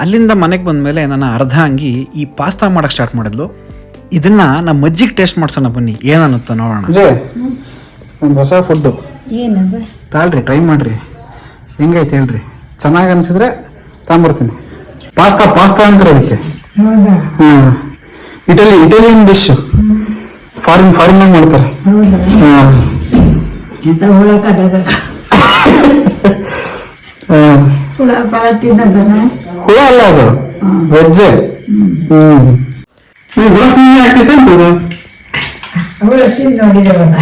ಅಲ್ಲಿಂದ ಮನೆಗೆ ಬಂದಮೇಲೆ ನನ್ನ ಅರ್ಧ ಅಂಗಿ ಈ ಪಾಸ್ತಾ ಮಾಡೋಕ್ಕೆ ಸ್ಟಾರ್ಟ್ ಮಾಡಿದ್ಲು. ಇದನ್ನು ನಮ್ಮ ಅಜ್ಜಿಗೆ ಟೇಸ್ಟ್ ಮಾಡ್ಸೋಣ ಬನ್ನಿ, ಏನನ್ನುತ್ತೋ ನೋಡೋಣ. ಒಂದು ಹೊಸ ಫುಡ್ಡು ಏನದ ತಾಳ್ರಿ, ಟ್ರೈ ಮಾಡ್ರಿ, ಹೆಂಗೈತೆ ಹೇಳ್ರಿ. ಚೆನ್ನಾಗಿ ಅನ್ಸಿದ್ರೆ ತಗೊಂಬರ್ತೀನಿ. ಪಾಸ್ತಾ ಪಾಸ್ತಾ ಅಂತಾರೆ ಅದಕ್ಕೆ. ಇಟಾಲಿಯನ್ ಡಿಶ್, ಫಾರಿನ್ ಮಾಡ್ತಾರೆ. ಎಂತ ಹುಳ ಕಡದ ಹುಳ ಬಾಳ ತಿನ್ನದ ಹುಳ ಅಲ್ಲ ಅದು, ವೆಜ್. ಹುಳ ತಿಂಡಿ ಆಗ್ತೈತೆ ಅಂತದು. ಹುಳ ತಿಂದು ನೋಡಿದವನ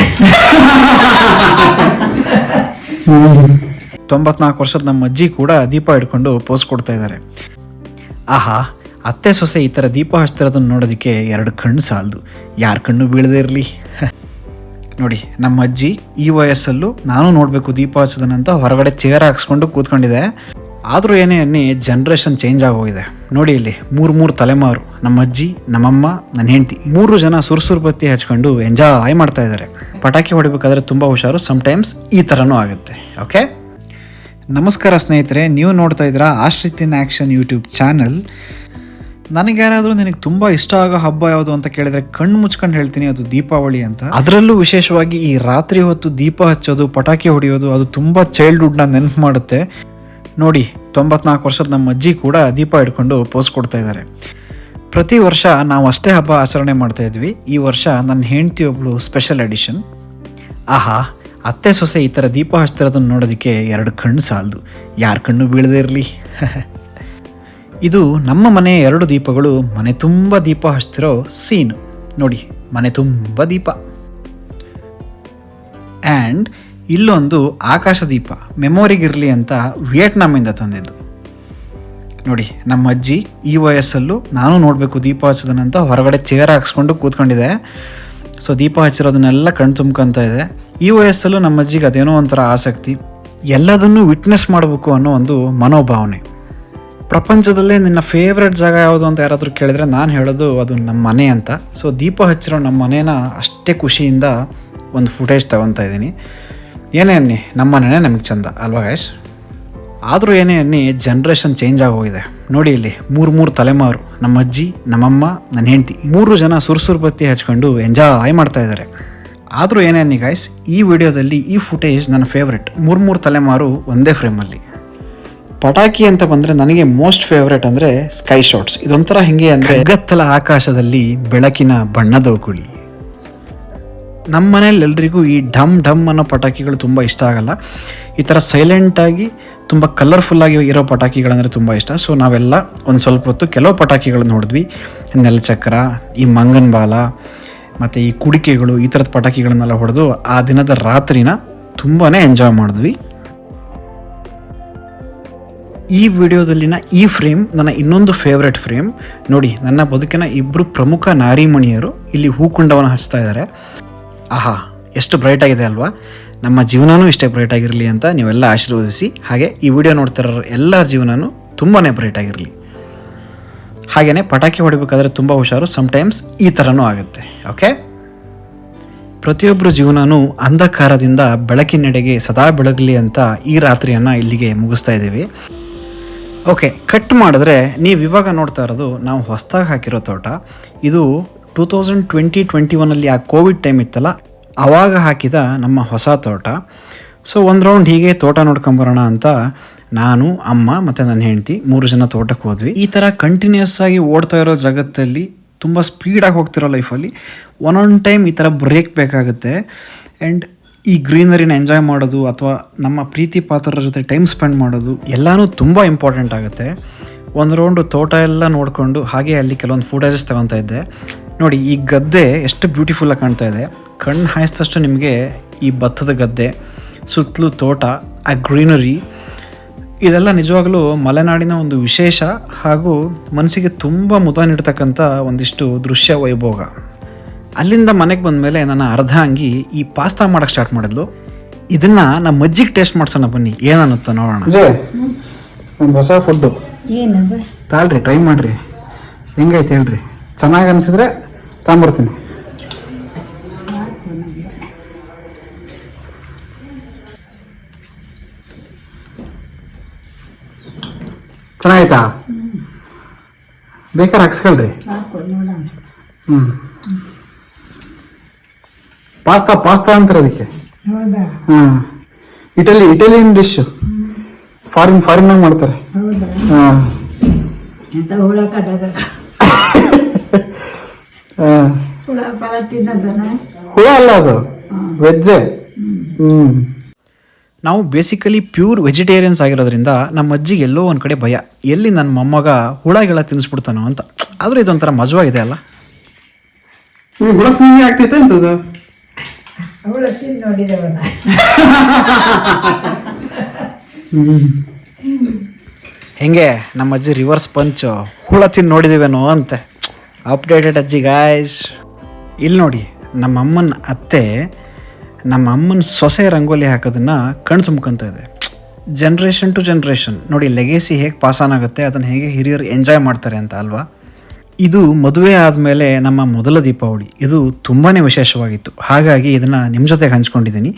94 ವರ್ಷದ ನಮ್ಮ ಅಜ್ಜಿ ಕೂಡ ದೀಪ ಹಿಡ್ಕೊಂಡು ಪೋಸ್ ಕೊಡ್ತಾ ಇದ್ದಾರೆ. ಆಹಾ, ಅತ್ತೆ ಸೊಸೆ ಈ ಥರ ದೀಪ ಹಚ್ತಿರೋದನ್ನು ನೋಡೋದಕ್ಕೆ 2 ಕಣ್ಣು ಸಾಲದು, ಯಾರ ಕಣ್ಣು ಬೀಳದೇ ಇರಲಿ. ನೋಡಿ, ನಮ್ಮ ಅಜ್ಜಿ ಈ ವಯಸ್ಸಲ್ಲೂ ನಾನು ನೋಡಬೇಕು ದೀಪ ಹಚ್ಚೋದನ್ನಂತ ಹೊರಗಡೆ ಚೇರ್ ಹಾಕ್ಸ್ಕೊಂಡು ಕೂತ್ಕೊಂಡಿದೆ. ಆದರೂ ಏನೇ ಅನ್ನಿ ಜನ್ರೇಷನ್ ಚೇಂಜ್ ಆಗೋಗಿದೆ. ನೋಡಿ ಇಲ್ಲಿ 3 ತಲೆಮಾರು, ನಮ್ಮ ಅಜ್ಜಿ, ನಮ್ಮಮ್ಮ, ನನ್ನ ಹೆಂಡತಿ, 3 ಜನ ಸುರ್ಸುರ್ ಬತ್ತಿ ಹಚ್ಕೊಂಡು ಎಂಜಾಯ್ ಮಾಡ್ತಾ ಇದ್ದಾರೆ. ಪಟಾಕಿ ಹೊಡಿಬೇಕಾದ್ರೆ ತುಂಬ ಹುಷಾರು, ಸಮ್ಟೈಮ್ಸ್ ಈ ಥರನೂ ಆಗುತ್ತೆ. ಓಕೆ, ನಮಸ್ಕಾರ ಸ್ನೇಹಿತರೆ, ನೀವು ನೋಡ್ತಾ ಇದ್ದೀರಾ Ashrith in action YouTube channel. ನನಗ್ಯಾರಾದರೂ ನಿನಗೆ ತುಂಬ ಇಷ್ಟ ಆಗೋ ಹಬ್ಬ ಯಾವುದು ಅಂತ ಕೇಳಿದರೆ ಕಣ್ಣು ಮುಚ್ಕೊಂಡು ಹೇಳ್ತೀನಿ, ಅದು ದೀಪಾವಳಿ ಅಂತ. ಅದರಲ್ಲೂ ವಿಶೇಷವಾಗಿ ಈ ರಾತ್ರಿ ಹೊತ್ತು ದೀಪ ಹಚ್ಚೋದು, ಪಟಾಕಿ ಹೊಡೆಯೋದು, ಅದು ತುಂಬ ಚೈಲ್ಡ್ಹುಡ್ನ ನೆನಪು ಮಾಡುತ್ತೆ. ನೋಡಿ, 94 ವರ್ಷದ ನಮ್ಮ ಅಜ್ಜಿ ಕೂಡ ದೀಪ ಹಿಡ್ಕೊಂಡು ಪೋಸ್ ಕೊಡ್ತಾ ಇದ್ದಾರೆ. ಪ್ರತಿ ವರ್ಷ ನಾವು ಅಷ್ಟೇ ಹಬ್ಬ ಆಚರಣೆ ಮಾಡ್ತಾ ಇದ್ವಿ. ಈ ವರ್ಷ ನನ್ನ ಹೆಂಡತಿ ಒಬ್ಬಳು ಸ್ಪೆಷಲ್ ಎಡಿಷನ್. ಆಹಾ, ಅತ್ತೆ ಸೊಸೆ ಈ ಥರ ದೀಪ ಹಚ್ತಿರೋದನ್ನು ನೋಡೋದಕ್ಕೆ 2 ಕಣ್ಣು ಸಾಲದು, ಯಾರ ಕಣ್ಣು ಬೀಳದೇ ಇರಲಿ. ಇದು ನಮ್ಮ ಮನೆಯ 2 ದೀಪಗಳು ಮನೆ ತುಂಬ ದೀಪ ಹಚ್ತಿರೋ ಸೀನು. ನೋಡಿ, ಮನೆ ತುಂಬ ದೀಪ. ಆ್ಯಂಡ್ ಇಲ್ಲೊಂದು ಆಕಾಶ ದೀಪ ಮೆಮೊರಿಗಿರಲಿ ಅಂತ ವಿಯೆಟ್ನಾಮಿಂದ ತಂದಿದ್ದು. ನೋಡಿ, ನಮ್ಮ ಅಜ್ಜಿ ಈ ವಯಸ್ಸಲ್ಲೂ ನಾನು ನೋಡಬೇಕು ದೀಪ ಹಚ್ಚೋದನ್ನಂತ ಹೊರಗಡೆ ಚೇರ್ ಹಾಕ್ಸ್ಕೊಂಡು ಕೂತ್ಕೊಂಡಿದೆ. ಸೊ ದೀಪ ಹಚ್ಚಿರೋದನ್ನೆಲ್ಲ ಕಣ್ ತುಂಬ್ಕೊತಾ ಇದೆ. ಈ ವಯಸ್ಸಲ್ಲೂ ನಮ್ಮ ಅಜ್ಜಿಗೆ ಅದೇನೋ ಒಂಥರ ಆಸಕ್ತಿ, ಎಲ್ಲದನ್ನೂ ವಿಟ್ನೆಸ್ ಮಾಡಬೇಕು ಅನ್ನೋ ಒಂದು ಮನೋಭಾವನೆ. ಪ್ರಪಂಚದಲ್ಲೇ ನಿನ್ನ ಫೇವ್ರೆಟ್ ಜಾಗ ಯಾವುದು ಅಂತ ಯಾರಾದರೂ ಕೇಳಿದರೆ ನಾನು ಹೇಳೋದು ಅದು ನಮ್ಮ ಮನೆ ಅಂತ. ಸೊ ದೀಪ ಹಚ್ಚಿರೋ ನಮ್ಮ ಮನೇನ ಅಷ್ಟೇ ಖುಷಿಯಿಂದ ಒಂದು ಫುಟೇಜ್ ತಗೊತಾ ಇದ್ದೀನಿ. ಏನೇ ಅನ್ನಿ, ನಮ್ಮ ಮನೆಯೇ ನಮಗೆ ಚಂದ ಅಲ್ವಾ ಗೈಸ್? ಆದರೂ ಏನೇ ಅನ್ನಿ ಜನ್ರೇಷನ್ ಚೇಂಜ್ ಆಗೋಗಿದೆ. ನೋಡಿ ಇಲ್ಲಿ 3 ತಲೆಮಾರು, ನಮ್ಮ ಅಜ್ಜಿ, ನಮ್ಮಮ್ಮ, ನನ್ನ ಹೆಂಡತಿ, 3 ಜನ ಸುರ್ಸುರ್ ಬತ್ತಿ ಹಚ್ಕೊಂಡು ಎಂಜಾಯ್ ಮಾಡ್ತಾ ಇದ್ದಾರೆ. ಆದರೂ ಏನೇ ಅನ್ನಿ ಗೈಸ್, ಈ ವಿಡಿಯೋದಲ್ಲಿ ಈ ಫುಟೇಜ್ ನನ್ನ ಫೇವ್ರೆಟ್. 3 ತಲೆಮಾರು ಒಂದೇ ಫ್ರೇಮಲ್ಲಿ. ಪಟಾಕಿ ಅಂತ ಬಂದರೆ ನನಗೆ ಮೋಸ್ಟ್ ಫೇವ್ರೆಟ್ ಅಂದರೆ ಸ್ಕೈ ಶಾಟ್ಸ್. ಇದೊಂಥರ ಹೆಂಗೆ ಅಂದರೆ ಗತ್ತಲ ಆಕಾಶದಲ್ಲಿ ಬೆಳಕಿನ ಬಣ್ಣದ ಕುಳಿ. ನಮ್ಮ ಮನೇಲಿ ಎಲ್ರಿಗೂ ಈ ಢಮ್ ಢಮ್ ಅನ್ನೋ ಪಟಾಕಿಗಳು ತುಂಬ ಇಷ್ಟ ಆಗಲ್ಲ. ಈ ಥರ ಸೈಲೆಂಟಾಗಿ ತುಂಬ ಕಲರ್ಫುಲ್ಲಾಗಿ ಇರೋ ಪಟಾಕಿಗಳಂದರೆ ತುಂಬ ಇಷ್ಟ. ಸೊ ನಾವೆಲ್ಲ ಒಂದು ಸ್ವಲ್ಪ ಹೊತ್ತು ಕೆಲವು ಪಟಾಕಿಗಳನ್ನ ನೋಡಿದ್ವಿ. ನೆಲಚಕ್ರ, ಈ ಮಂಗನ ಬಾಲ ಮತ್ತು ಈ ಕುಡಿಕೆಗಳು, ಈ ಥರದ ಪಟಾಕಿಗಳನ್ನೆಲ್ಲ ಹೊಡೆದು ಆ ದಿನದ ರಾತ್ರಿನ ತುಂಬಾ ಎಂಜಾಯ್ ಮಾಡಿದ್ವಿ. ಈ ವಿಡಿಯೋದಲ್ಲಿನ ಈ ಫ್ರೇಮ್ ನನ್ನ ಇನ್ನೊಂದು ಫೇವ್ರೆಟ್ ಫ್ರೇಮ್. ನೋಡಿ, ನನ್ನ ಬದುಕಿನ 2 ಪ್ರಮುಖ ನಾರಿಮಣಿಯರು ಇಲ್ಲಿ ಹೂಕುಂಡವನ್ನು ಹಚ್ತಾ ಇದ್ದಾರೆ. ಆಹಾ, ಎಷ್ಟು ಬ್ರೈಟ್ ಆಗಿದೆ ಅಲ್ವಾ? ನಮ್ಮ ಜೀವನವೂ ಇಷ್ಟೇ ಬ್ರೈಟ್ ಆಗಿರಲಿ ಅಂತ ನೀವೆಲ್ಲ ಆಶೀರ್ವದಿಸಿ. ಹಾಗೆ ಈ ವಿಡಿಯೋ ನೋಡ್ತಿರೋ ಎಲ್ಲರ ಜೀವನವೂ ತುಂಬಾ ಬ್ರೈಟ್ ಆಗಿರಲಿ. ಹಾಗೆಯೇ ಪಟಾಕಿ ಹೊಡಿಬೇಕಾದ್ರೆ ತುಂಬ ಹುಷಾರು, ಸಮ್ಟೈಮ್ಸ್ ಈ ಥರನೂ ಆಗುತ್ತೆ. ಓಕೆ, ಪ್ರತಿಯೊಬ್ಬರ ಜೀವನವೂ ಅಂಧಕಾರದಿಂದ ಬೆಳಕಿನೆಡೆಗೆ ಸದಾ ಬೆಳಗಲಿ ಅಂತ ಈ ರಾತ್ರಿಯನ್ನು ಇಲ್ಲಿಗೆ ಮುಗಿಸ್ತಾ ಇದ್ದೀವಿ. ಓಕೆ, ಕಟ್ ಮಾಡಿದ್ರೆ ನೀವು ಇವಾಗ ನೋಡ್ತಾ ಇರೋದು ನಾವು ಹೊಸದಾಗಿ ಹಾಕಿರೋ ತೋಟ. ಇದು 2020-21 ಆ ಕೋವಿಡ್ ಟೈಮ್ ಇತ್ತಲ್ಲ, ಆವಾಗ ಹಾಕಿದ ನಮ್ಮ ಹೊಸ ತೋಟ. ಸೊ ಒಂದು ರೌಂಡ್ ಹೀಗೆ ತೋಟ ನೋಡ್ಕೊಂಬರೋಣ ಅಂತ ನಾನು, ಅಮ್ಮ ಮತ್ತು ನನ್ನ ಹೆಂಡತಿ 3 ಜನ ತೋಟಕ್ಕೆ ಹೋದ್ವಿ. ಈ ಥರ ಕಂಟಿನ್ಯೂಸ್ ಆಗಿ ಓಡ್ತಾ ಇರೋ ಜಗತ್ತಲ್ಲಿ, ತುಂಬ ಸ್ಪೀಡಾಗಿ ಹೋಗ್ತಿರೋ ಲೈಫಲ್ಲಿ ಒಂದೊಂದು ಟೈಮ್ ಈ ಥರ ಬ್ರೇಕ್ ಬೇಕಾಗುತ್ತೆ. ಆ್ಯಂಡ್ ಈ ಗ್ರೀನರಿನ ಎಂಜಾಯ್ ಮಾಡೋದು ಅಥವಾ ನಮ್ಮ ಪ್ರೀತಿ ಪಾತ್ರರ ಜೊತೆ ಟೈಮ್ ಸ್ಪೆಂಡ್ ಮಾಡೋದು ಎಲ್ಲನೂ ತುಂಬ ಇಂಪಾರ್ಟೆಂಟ್ ಆಗುತ್ತೆ. ಒಂದು ರೌಂಡು ತೋಟ ಎಲ್ಲ ನೋಡಿಕೊಂಡು ಹಾಗೆ ಅಲ್ಲಿ ಕೆಲವೊಂದು ಫುಟೇಜಸ್ ತಗೊತಾ ಇದ್ದೆ. ನೋಡಿ, ಈ ಗದ್ದೆ ಎಷ್ಟು ಬ್ಯೂಟಿಫುಲ್ಲಾಗಿ ಕಾಣ್ತಾ ಇದೆ. ಕಣ್ಣು ಹಾಯಿಸಿದಷ್ಟು ನಿಮಗೆ ಈ ಭತ್ತದ ಗದ್ದೆ, ಸುತ್ತಲೂ ತೋಟ, ಆ ಗ್ರೀನರಿ, ಇದೆಲ್ಲ ನಿಜವಾಗಲೂ ಮಲೆನಾಡಿನ ಒಂದು ವಿಶೇಷ ಹಾಗೂ ಮನಸ್ಸಿಗೆ ತುಂಬ ಮುದ ನೀಡ್ತಕ್ಕಂಥ ಒಂದಿಷ್ಟು ದೃಶ್ಯ ವೈಭೋಗ. ಅಲ್ಲಿಂದ ಮನೆಗೆ ಬಂದಮೇಲೆ ನನ್ನ ಅರ್ಧ ಅಂಗಿ ಈ ಪಾಸ್ತಾ ಮಾಡೋಕ್ಕೆ ಸ್ಟಾರ್ಟ್ ಮಾಡಿದ್ಲು. ಇದನ್ನು ನಮ್ಮ ಅಜ್ಜಿಗೆ ಟೇಸ್ಟ್ ಮಾಡ್ಸೋಣ ಬನ್ನಿ, ಏನನ್ನುತ್ತೋ ನೋಡೋಣ. ಒಂದು ಹೊಸ ಫುಡ್ಡು ಏನದ ತಾಳ್ರಿ, ಟ್ರೈ ಮಾಡ್ರಿ, ಹೆಂಗೈತೆ ಹೇಳ್ರಿ. ಚೆನ್ನಾಗಿ ಅನಿಸಿದ್ರೆ ತಗೊಂಬರ್ತೀನಿ. ಚೆನ್ನಾಯ್ತಾ? ಬೇಕಾದ್ರೆ ಹಾಕ್ಸ್ಕೊಳ್ರಿ. ಸಾಕು ನೋಡೋಣ. ಹ್ಞೂ ಪಾಸ್ತಾ ಅಂತಾರೆ ಅದಕ್ಕೆ. ಹೌದಾ? ಹಾಂ ಇಟಾಲಿಯನ್ ಡಿಶ್. ಫಾರಿನ್ನಾಗ ಮಾಡ್ತಾರೆ. ಹೌದಾ? ಹಾಂ ಎಂತ ಹುಳ ಕಡಗ ಹಾಂ ಹುಳ ಪಳ ತಿನ್ನೋದನ? ಹುಳ ಅಲ್ಲ ಅದು, ವೆಜ್ಜೆ. ನಾವು ಬೇಸಿಕಲಿ ಪ್ಯೂರ್ ವೆಜಿಟೇರಿಯನ್ಸ್ ಆಗಿರೋದ್ರಿಂದ ನಮ್ಮ ಅಜ್ಜಿಗೆ ಎಲ್ಲೋ ಒಂದು ಕಡೆ ಭಯ, ಎಲ್ಲಿ ನನ್ನ ಮೊಮ್ಮಗ ಹುಳಗೆಲ್ಲ ತಿನ್ನಿಸ್ಬಿಡ್ತಾನೋ ಅಂತ. ಆದರೂ ಇದೊಂಥರ ಮಜವಾಗಿದೆ ಅಲ್ಲ. ಈ ಹುಳ ತಿಂಡಿ ಆಗ್ತೈತೆ ಅಂತದು. ಹುಳ ತಿಂದು ನೋಡಿದವನ. ಹೆಂಗೆ ನಮ್ಮ ಅಜ್ಜಿ ರಿವರ್ಸ್ ಪಂಚು, ಹುಳ ತಿಂದು ನೋಡಿದ್ದೀವೇನೋ ಅಂತೆ. ಅಪ್ಡೇಟೆಡ್ ಅಜ್ಜಿ ಗಾಯ್ಸ್. ಇಲ್ಲಿ ನೋಡಿ, ನಮ್ಮ ಅಮ್ಮನ ಅತ್ತೆ ನಮ್ಮ ಅಮ್ಮನ ಸೊಸೆ ರಂಗೋಲಿ ಹಾಕೋದನ್ನು ಕಣ್ಣು ತುಂಬ್ಕೊತ ಇದೆ. ಜನ್ರೇಷನ್ ಟು ಜನ್ರೇಷನ್ ನೋಡಿ, ಲೆಗೇಸಿ ಹೇಗೆ ಪಾಸಾನ್ ಆಗುತ್ತೆ, ಅದನ್ನು ಹೇಗೆ ಹಿರಿಯರು ಎಂಜಾಯ್ ಮಾಡ್ತಾರೆ ಅಂತ ಅಲ್ವಾ. ಇದು ಮದುವೆ ಆದಮೇಲೆ ನಮ್ಮ ಮೊದಲ ದೀಪಾವಳಿ. ಇದು ತುಂಬಾ ವಿಶೇಷವಾಗಿತ್ತು, ಹಾಗಾಗಿ ಇದನ್ನು ನಿಮ್ಮ ಜೊತೆಗೆ ಹಂಚ್ಕೊಂಡಿದ್ದೀನಿ.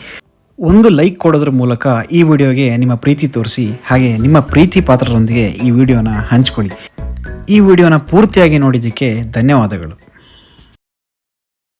ಒಂದು ಲೈಕ್ ಕೊಡೋದ್ರ ಮೂಲಕ ಈ ವಿಡಿಯೋಗೆ ನಿಮ್ಮ ಪ್ರೀತಿ ತೋರಿಸಿ, ಹಾಗೆ ನಿಮ್ಮ ಪ್ರೀತಿ ಪಾತ್ರರೊಂದಿಗೆ ಈ ವಿಡಿಯೋನ ಹಂಚ್ಕೊಳ್ಳಿ. ಈ ವಿಡಿಯೋನ ಪೂರ್ತಿಯಾಗಿ ನೋಡಿದ್ದಕ್ಕೆ ಧನ್ಯವಾದಗಳು.